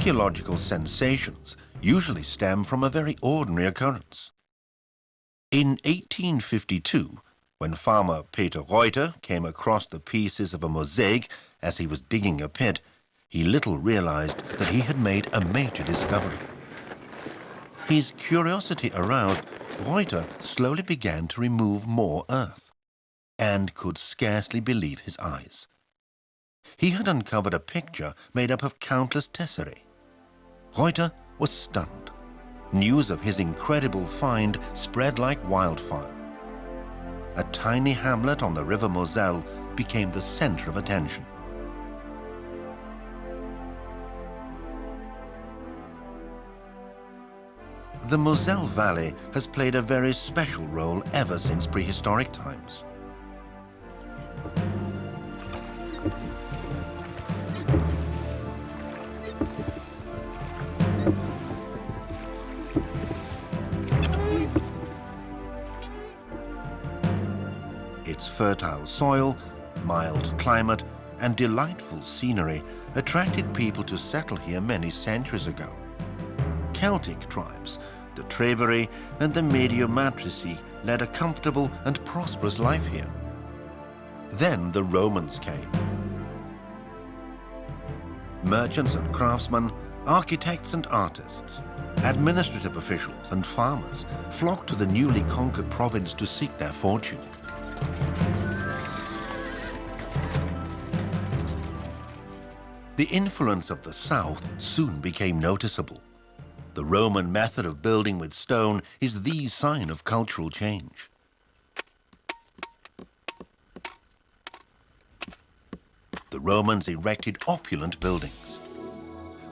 archaeological sensations usually stem from a very ordinary occurrence. In 1852, when farmer Peter Reuter came across the pieces of a mosaic as he was digging a pit, he little realized that he had made a major discovery. His curiosity aroused, Reuter slowly began to remove more earth and could scarcely believe his eyes. He had uncovered a picture made up of countless tesserae. Reuter was stunned. News of his incredible find spread like wildfire. A tiny hamlet on the river Moselle became the center of attention. The Moselle Valley has played a very special role ever since prehistoric times. Its fertile soil, mild climate, and delightful scenery attracted people to settle here many centuries ago. Celtic tribes, the Treveri and the Mediomatrici, led a comfortable and prosperous life here. Then the Romans came. Merchants and craftsmen, architects and artists, administrative officials and farmers flocked to the newly conquered province to seek their fortune. The influence of the South soon became noticeable. The Roman method of building with stone is the sign of cultural change. The Romans erected opulent buildings,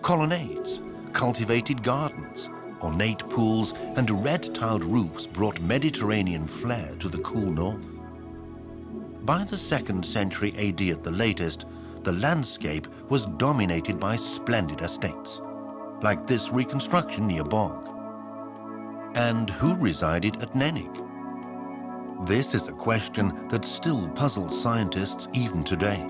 colonnades, cultivated gardens, ornate pools, and red-tiled roofs brought Mediterranean flair to the cool north. By the 2nd century AD at the latest, the landscape was dominated by splendid estates, like this reconstruction near Borg. And who resided at Nennig? This is a question that still puzzles scientists even today.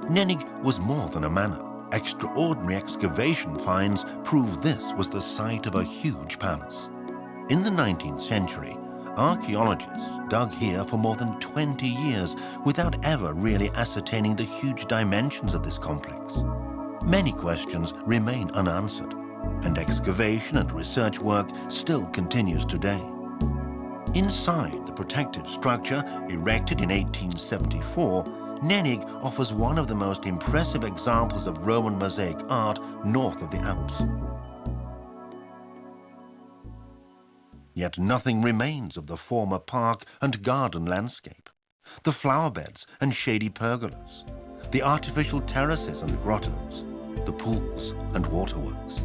Nennig was more than a manor. Extraordinary excavation finds prove this was the site of a huge palace. In the 19th century, archaeologists dug here for more than 20 years without ever really ascertaining the huge dimensions of this complex. Many questions remain unanswered, and excavation and research work still continues today. Inside the protective structure, erected in 1874, Nennig offers one of the most impressive examples of Roman mosaic art north of the Alps. Yet nothing remains of the former park and garden landscape, the flower beds and shady pergolas, the artificial terraces and grottos, the pools and waterworks.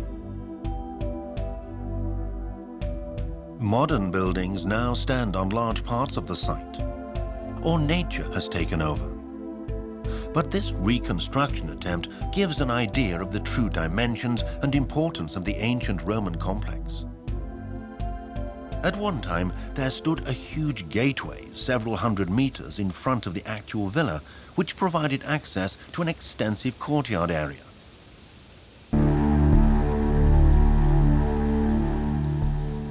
Modern buildings now stand on large parts of the site, or nature has taken over. But this reconstruction attempt gives an idea of the true dimensions and importance of the ancient Roman complex. At one time, there stood a huge gateway several hundred meters in front of the actual villa, which provided access to an extensive courtyard area.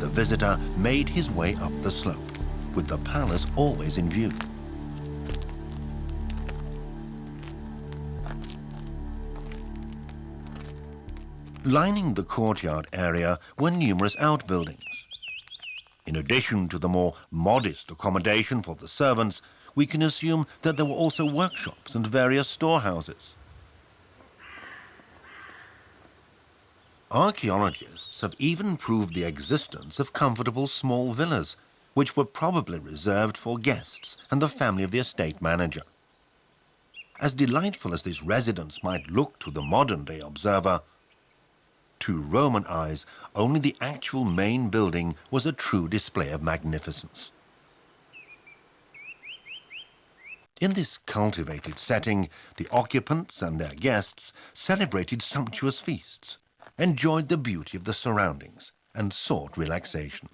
The visitor made his way up the slope, with the palace always in view. Lining the courtyard area were numerous outbuildings. In addition to the more modest accommodation for the servants, we can assume that there were also workshops and various storehouses. Archaeologists have even proved the existence of comfortable small villas, which were probably reserved for guests and the family of the estate manager. As delightful as this residence might look to the modern-day observer, to Roman eyes, only the actual main building was a true display of magnificence. In this cultivated setting, the occupants and their guests celebrated sumptuous feasts, enjoyed the beauty of the surroundings, and sought relaxation.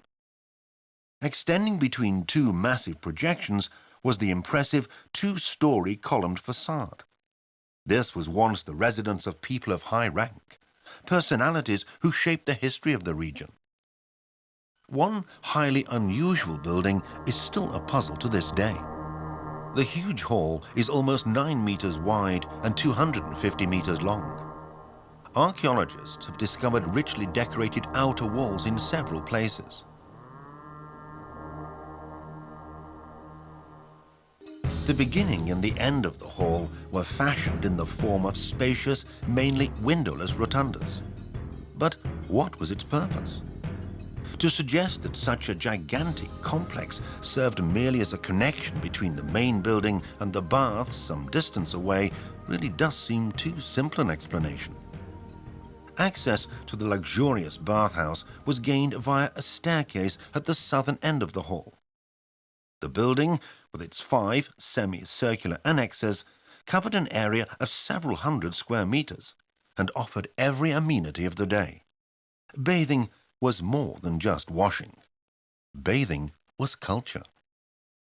Extending between two massive projections was the impressive two-story columned facade. This was once the residence of people of high rank, personalities who shaped the history of the region. One highly unusual building is still a puzzle to this day. The huge hall is almost 9 meters wide and 250 meters long. Archaeologists have discovered richly decorated outer walls in several places. The beginning and the end of the hall were fashioned in the form of spacious, mainly windowless rotundas. But what was its purpose? To suggest that such a gigantic complex served merely as a connection between the main building and the baths some distance away really does seem too simple an explanation. Access to the luxurious bathhouse was gained via a staircase at the southern end of the hall. The building, with its 5 semicircular annexes, covered an area of several hundred square meters and offered every amenity of the day. Bathing was more than just washing. Bathing was culture.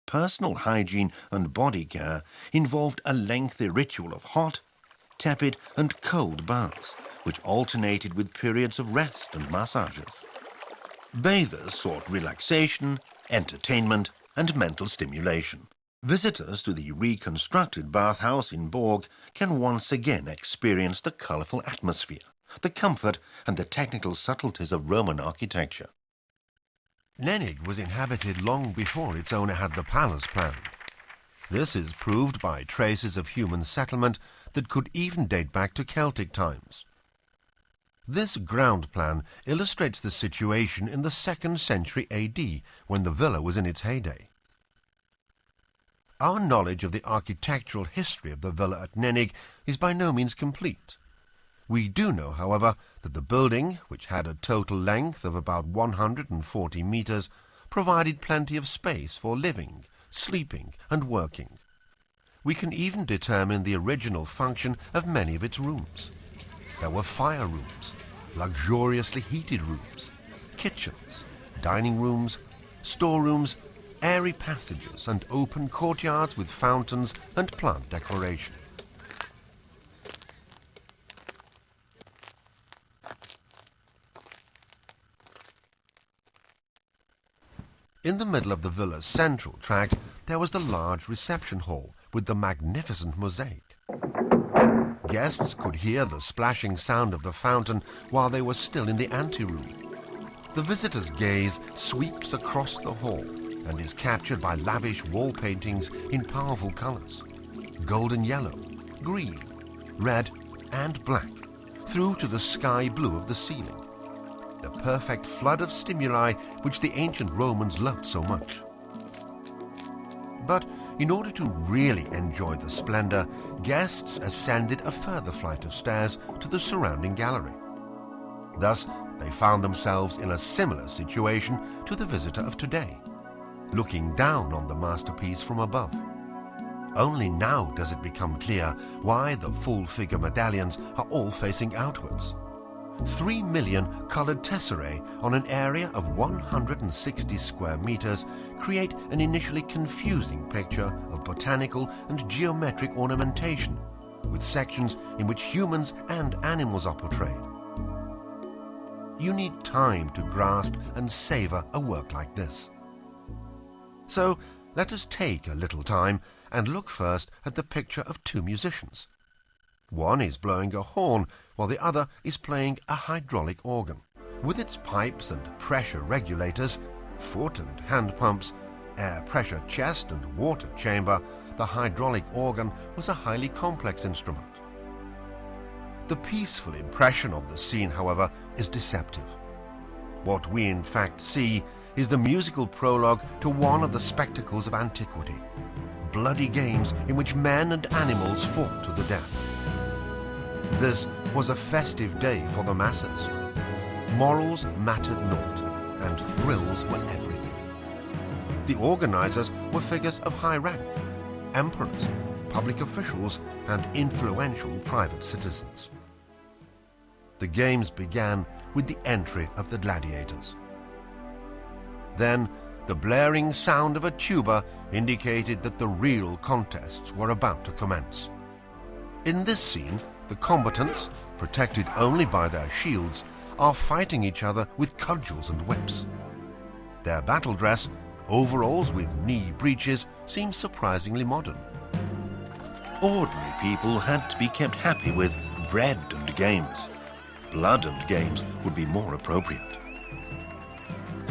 Personal hygiene and body care involved a lengthy ritual of hot, tepid and cold baths, which alternated with periods of rest and massages. Bathers sought relaxation, entertainment and mental stimulation. Visitors to the reconstructed bathhouse in Borg can once again experience the colourful atmosphere, the comfort and the technical subtleties of Roman architecture. Nennig was inhabited long before its owner had the palace planned. This is proved by traces of human settlement that could even date back to Celtic times. This ground plan illustrates the situation in the 2nd century AD, when the villa was in its heyday. Our knowledge of the architectural history of the villa at Nennig is by no means complete. We do know, however, that the building, which had a total length of about 140 meters, provided plenty of space for living, sleeping and working. We can even determine the original function of many of its rooms. There were fire rooms, luxuriously heated rooms, kitchens, dining rooms, storerooms, airy passages and open courtyards with fountains and plant decoration. In the middle of the villa's central tract, there was the large reception hall with the magnificent mosaic. Guests could hear the splashing sound of the fountain while they were still in the anteroom. The visitor's gaze sweeps across the hall and is captured by lavish wall paintings in powerful colors: golden yellow, green, red and black, through to the sky blue of the ceiling. The perfect flood of stimuli which the ancient Romans loved so much. But in order to really enjoy the splendor, guests ascended a further flight of stairs to the surrounding gallery. Thus, they found themselves in a similar situation to the visitor of today, looking down on the masterpiece from above. Only now does it become clear why the full-figure medallions are all facing outwards. 3 million colored tesserae on an area of 160 square meters create an initially confusing picture of botanical and geometric ornamentation, with sections in which humans and animals are portrayed. You need time to grasp and savor a work like this. So let us take a little time and look first at the picture of 2 musicians. One is blowing a horn, while the other is playing a hydraulic organ. With its pipes and pressure regulators, foot and hand pumps, air pressure chest and water chamber, the hydraulic organ was a highly complex instrument. The peaceful impression of the scene, however, is deceptive. What we in fact see is the musical prologue to one of the spectacles of antiquity: bloody games in which men and animals fought to the death. This was a festive day for the masses. Morals mattered not, and thrills were everything. The organizers were figures of high rank: emperors, public officials, and influential private citizens. The games began with the entry of the gladiators. Then, the blaring sound of a tuba indicated that the real contests were about to commence. In this scene, the combatants, protected only by their shields, are fighting each other with cudgels and whips. Their battle dress, overalls with knee breeches, seems surprisingly modern. Ordinary people had to be kept happy with bread and games. Blood and games would be more appropriate.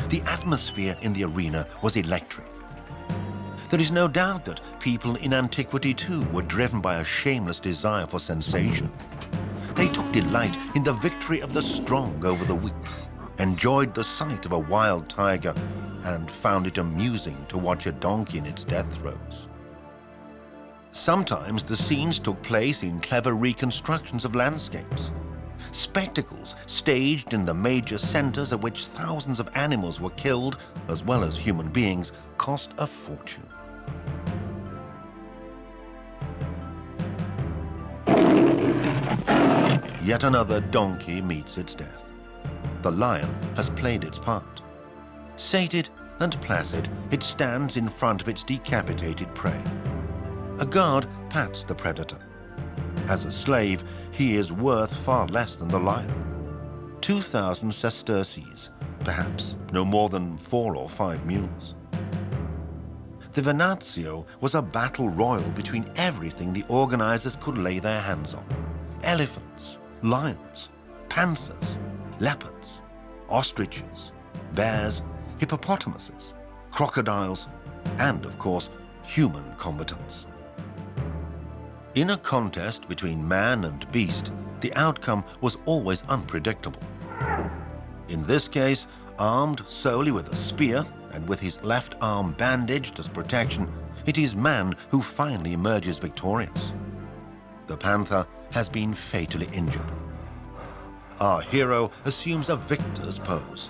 The atmosphere in the arena was electric. There is no doubt that people in antiquity too were driven by a shameless desire for sensation. They took delight in the victory of the strong over the weak, enjoyed the sight of a wild tiger, and found it amusing to watch a donkey in its death throes. Sometimes the scenes took place in clever reconstructions of landscapes. Spectacles staged in the major centers at which thousands of animals were killed, as well as human beings, cost a fortune. Yet another donkey meets its death. The lion has played its part. Sated and placid, it stands in front of its decapitated prey. A guard pats the predator. As a slave, he is worth far less than the lion. 2,000 sesterces, perhaps no more than 4 or 5 mules. The Venatio was a battle royal between everything the organizers could lay their hands on. Elephants, lions, panthers, leopards, ostriches, bears, hippopotamuses, crocodiles, and of course, human combatants. In a contest between man and beast, the outcome was always unpredictable. In this case, armed solely with a spear and with his left arm bandaged as protection, it is man who finally emerges victorious. The panther has been fatally injured. Our hero assumes a victor's pose.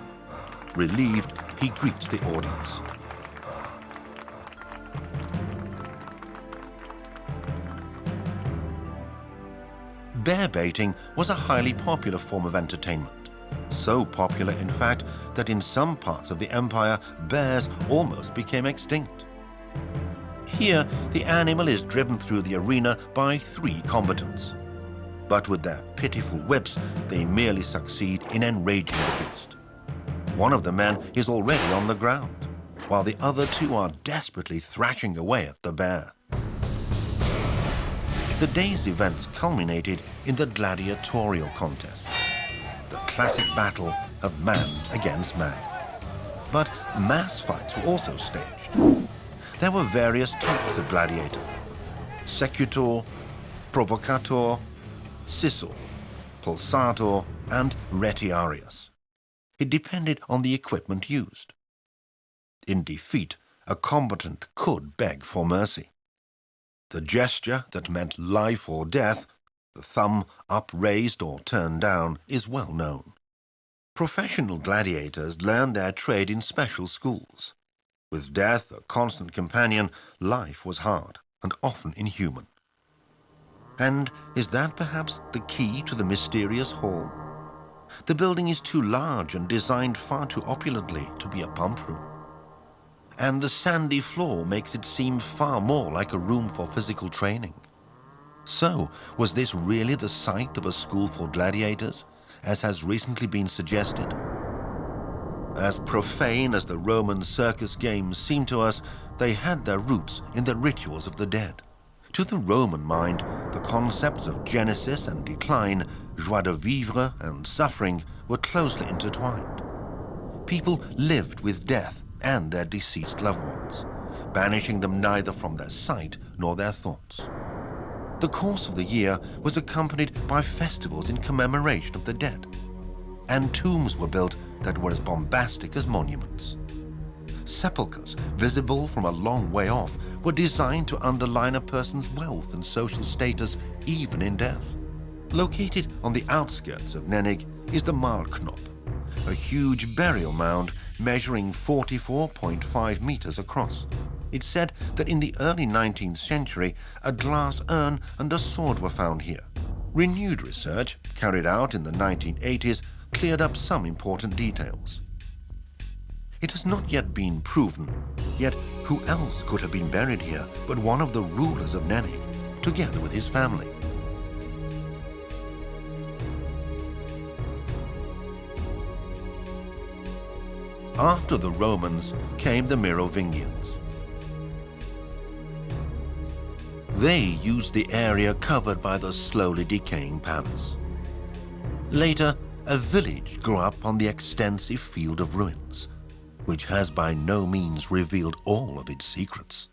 Relieved, he greets the audience. Bear baiting was a highly popular form of entertainment. So popular, in fact, that in some parts of the empire, bears almost became extinct. Here, the animal is driven through the arena by 3 combatants. But with their pitiful whips, they merely succeed in enraging the beast. One of the men is already on the ground, while the other 2 are desperately thrashing away at the bear. The day's events culminated in the gladiatorial contests, the classic battle of man against man. But mass fights were also staged. There were various types of gladiator: secutor, provocator, scissor, pulsator, and retiarius. It depended on the equipment used. In defeat, a combatant could beg for mercy. The gesture that meant life or death, the thumb upraised or turned down, is well known. Professional gladiators learned their trade in special schools. With death a constant companion, life was hard and often inhuman. And is that perhaps the key to the mysterious hall? The building is too large and designed far too opulently to be a pump room. And the sandy floor makes it seem far more like a room for physical training. So, was this really the site of a school for gladiators, as has recently been suggested? As profane as the Roman circus games seem to us, they had their roots in the rituals of the dead. To the Roman mind, the concepts of genesis and decline, joie de vivre and suffering were closely intertwined. People lived with death and their deceased loved ones, banishing them neither from their sight nor their thoughts. The course of the year was accompanied by festivals in commemoration of the dead, and tombs were built that were as bombastic as monuments. Sepulchres, visible from a long way off, were designed to underline a person's wealth and social status even in death. Located on the outskirts of Nennig is the Malknop, a huge burial mound measuring 44.5 meters across. It's said that in the early 19th century, a glass urn and a sword were found here. Renewed research, carried out in the 1980s, cleared up some important details. It has not yet been proven, yet who else could have been buried here but one of the rulers of Nennig, together with his family? After the Romans came the Merovingians. They used the area covered by the slowly decaying palace. Later, a village grew up on the extensive field of ruins, which has by no means revealed all of its secrets.